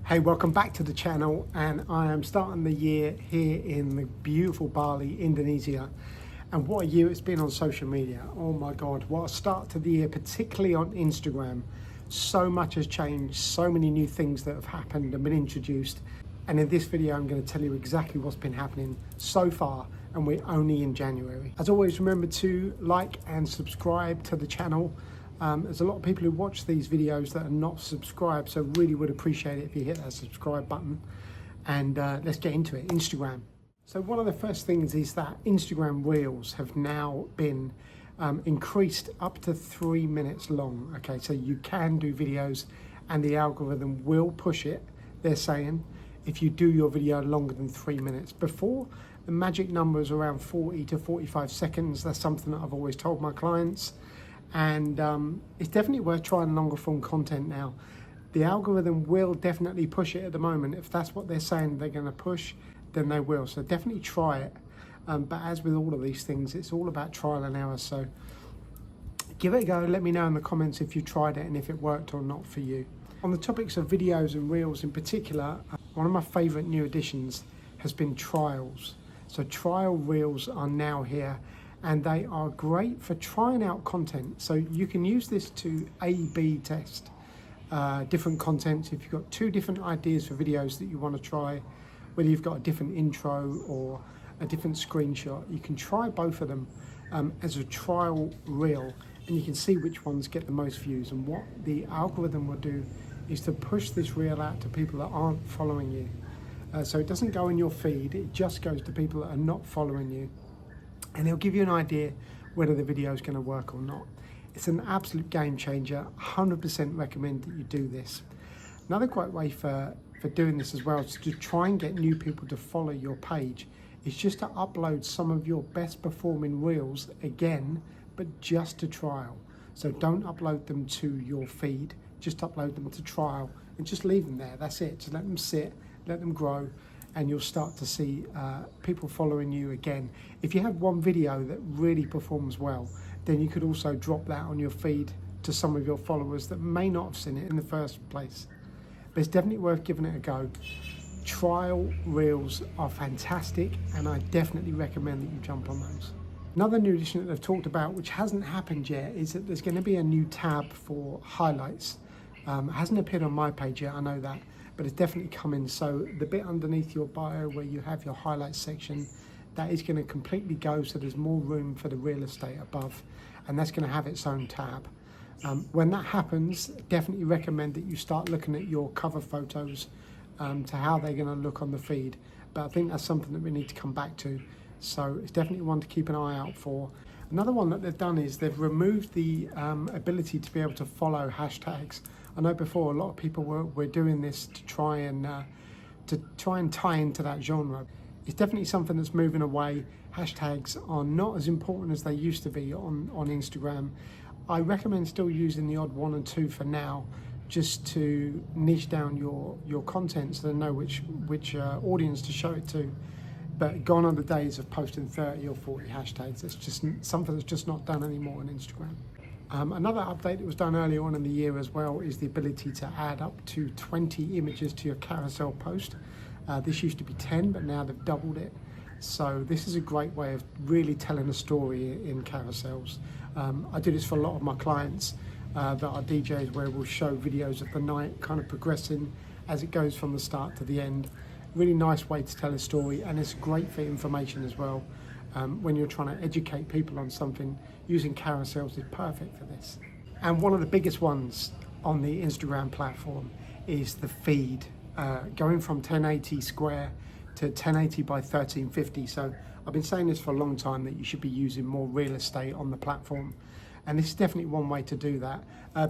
Hey, welcome back to the channel, and I am starting the year here in the beautiful Bali, Indonesia. And what a year it's been on social media. Oh my God, what a start to the year, particularly on Instagram. So much has changed, so many new things that have happened and been introduced. And in this video, I'm going to tell you exactly what's been happening so far, and we're only in January. As always, remember to like and subscribe to the channel. There's a lot of people who watch these videos that are not subscribed, so really would appreciate it if you hit that subscribe button. And let's get into it. Instagram. So one of the first things is that Instagram Reels have now been increased up to 3 minutes long. Okay, so you can do videos and the algorithm will push it, they're saying, if you do your video longer than 3 minutes. Before, the magic number is around 40 to 45 seconds. That's something that I've always told my clients. And it's definitely worth trying longer form content now. The algorithm will definitely push it at the moment. If that's what they're saying they're going to push, then they will. So definitely try it. But as with all of these things, it's all about trial and error. So give it a go. Let me know in the comments if you tried it and if it worked or not for you. On the topics of videos and reels in particular, one of my favorite new additions has been trials. So trial reels are now here, and they are great for trying out content. So you can use this to A/B test different content. If you've got two different ideas for videos that you want to try, whether you've got a different intro or a different screenshot, you can try both of them as a trial reel, and you can see which ones get the most views. And what the algorithm will do is to push this reel out to people that aren't following you. So it doesn't go in your feed, it just goes to people that are not following you. And it'll give you an idea whether the video is going to work or not. It's an absolute game changer. 100% recommend that you do this. Another great way for doing this as well is to try and get new people to follow your page. It's just to upload some of your best performing reels again, but just to trial. So don't upload them to your feed, just upload them to trial and just leave them there. That's it. Just let them sit, let them grow, and you'll start to see people following you again. If you have one video that really performs well, then you could also drop that on your feed to some of your followers that may not have seen it in the first place. But it's definitely worth giving it a go. Trial reels are fantastic, and I definitely recommend that you jump on those. Another new addition that they've talked about, which hasn't happened yet, is that there's going to be a new tab for highlights. It hasn't appeared on my page yet, I know that, but it's definitely coming. So the bit underneath your bio where you have your highlights section, that is going to completely go, so there's more room for the real estate above, and that's going to have its own tab. When that happens, definitely recommend that you start looking at your cover photos to how they're going to look on the feed. But I think that's something that we need to come back to. So it's definitely one to keep an eye out for. Another one that they've done is they've removed the ability to be able to follow hashtags. I know before a lot of people were doing this to try and tie into that genre. It's definitely something that's moving away. Hashtags are not as important as they used to be on Instagram. I recommend still using the odd one and two for now, just to niche down your content so they know which audience to show it to. But gone are the days of posting 30 or 40 hashtags. It's just something that's just not done anymore on Instagram. Another update that was done earlier on in the year as well is the ability to add up to 20 images to your carousel post. This used to be 10, but now they've doubled it. So this is a great way of really telling a story in carousels. I do this for a lot of my clients that are DJs, where we'll show videos of the night kind of progressing as it goes from the start to the end. Really nice way to tell a story, and it's great for information as well. When you're trying to educate people on something, using carousels is perfect for this. And one of the biggest ones on the Instagram platform is the feed, going from 1080 square to 1080 by 1350. So I've been saying this for a long time, that you should be using more real estate on the platform. And this is definitely one way to do that.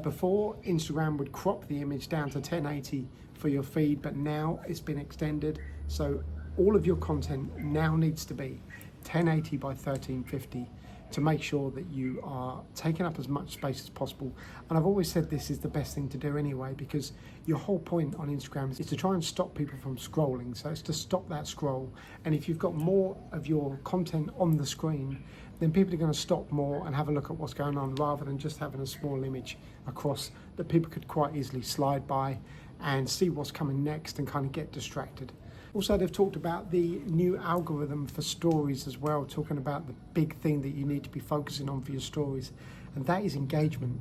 Before, Instagram would crop the image down to 1080 for your feed, but now it's been extended. So all of your content now needs to be 1080 by 1350 to make sure that you are taking up as much space as possible. And I've always said this is the best thing to do anyway, because your whole point on Instagram is to try and stop people from scrolling. So it's to stop that scroll. And if you've got more of your content on the screen, then people are going to stop more and have a look at what's going on, rather than just having a small image across that people could quite easily slide by and see what's coming next and kind of get distracted. Also, they've talked about the new algorithm for stories as well, talking about the big thing that you need to be focusing on for your stories, and that is engagement.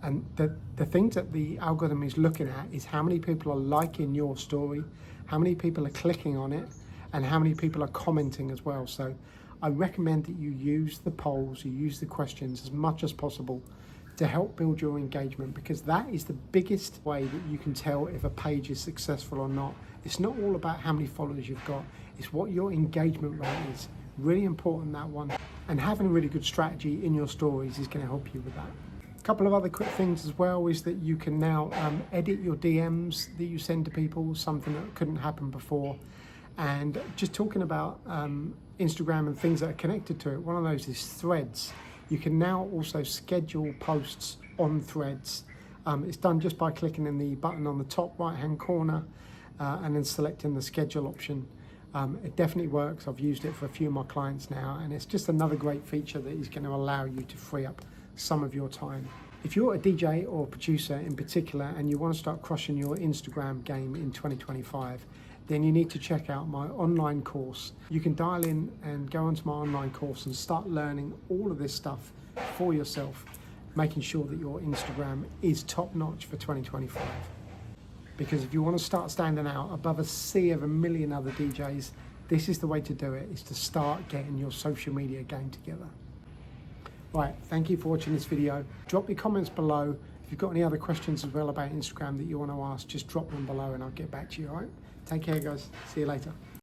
And the things that the algorithm is looking at is how many people are liking your story, how many people are clicking on it, and how many people are commenting as well. So I recommend that you use the polls, you use the questions as much as possible to help build your engagement, because that is the biggest way that you can tell if a page is successful or not. It's not all about how many followers you've got, it's what your engagement rate is. Really important, that one. And having a really good strategy in your stories is going to help you with that. A couple of other quick things as well is that you can now edit your DMs that you send to people, something that couldn't happen before. And just talking about Instagram and things that are connected to it, one of those is threads. You can now also schedule posts on threads. It's done just by clicking in the button on the top right hand corner and then selecting the schedule option. It definitely works. I've used it for a few of my clients now, and it's just another great feature that is going to allow you to free up some of your time. If you're a DJ or a producer in particular and you want to start crushing your Instagram game in 2025, then you need to check out my online course. You can dial in and go onto my online course and start learning all of this stuff for yourself, making sure that your Instagram is top notch for 2025. Because if you want to start standing out above a sea of a million other DJs, this is the way to do it, is to start getting your social media game together. Right, thank you for watching this video. Drop your comments below. If you've got any other questions as well about Instagram that you want to ask, just drop them below and I'll get back to you, all right? Take care, guys. See you later.